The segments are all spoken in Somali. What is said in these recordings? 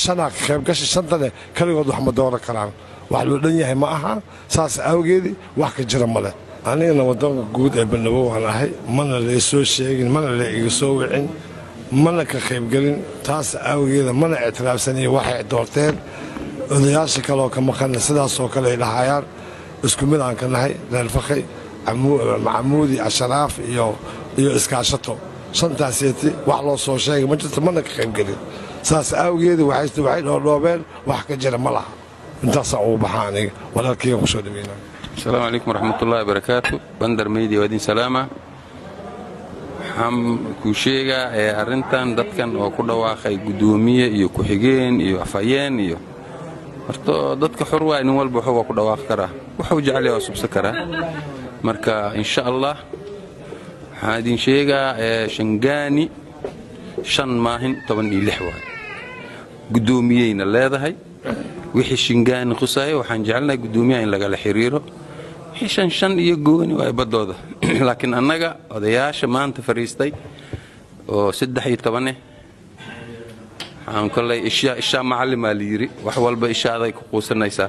shanaa ka qayb gashay shantane kaligood wax ma dooran karaan wax loo dhan yahay ma aha saas awgeedii wax ka jira male anigana waddanka guud ee Banaawo waan ahay mana la soo sheegin mana la iga soo wicin mana ka qayb galin taas awgeeda mana ictiraafsanay waxay doorteen odayaasha kale oo ka maqan sidaas oo kale ay dhahayaan isku mid aan ka nahay reer Fakhay Maxamuudi Ashraaf iyo iskaashato shantaasiyati wax loo soo sheegay ma jirto mana ka qayb galin saas awgeedii waxay dhoobeen wax ka jira ma laha intaas oo baxaaniga walaalkii ku soo dhaweynaa السلام عليكم ورحمة الله وبركاته بندر ميدي ودين سلامة حم كوشيغا أرنتان دتكن أو كل واقع قدومية يو كحجين يو عفيان يو مرتو دتك حروة إنه والبحوة كل واقع كره وحوج عليه وصب سكره مركا إن شاء الله هادين شيغا شنغاني شن ماهن طبعا لحوة قدوميين اللي هذا هاي wixii shingaan qusay waxaan jecelnahay gudoomiyaha in laga la xiriiro xishan shan iyo gooni way badooda laakiin annaga odayaasha maanta fariistay oo 13 aan kallay isha macallin yiri wax walba ishaaday ku quusanaysa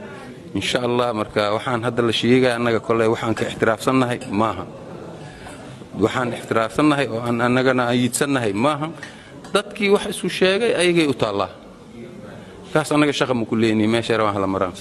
insha Allah marka waxaan hadda la sheegay annaga kallay waxaan ka ixtiraafsanahay maaha waxaan ixtiraafsanahay oo annagana ayidsannahay maaha dadkii wax isu sheegay ayagay u taalaa كاس أنا شغل مكليني ما شروا أهل مرام.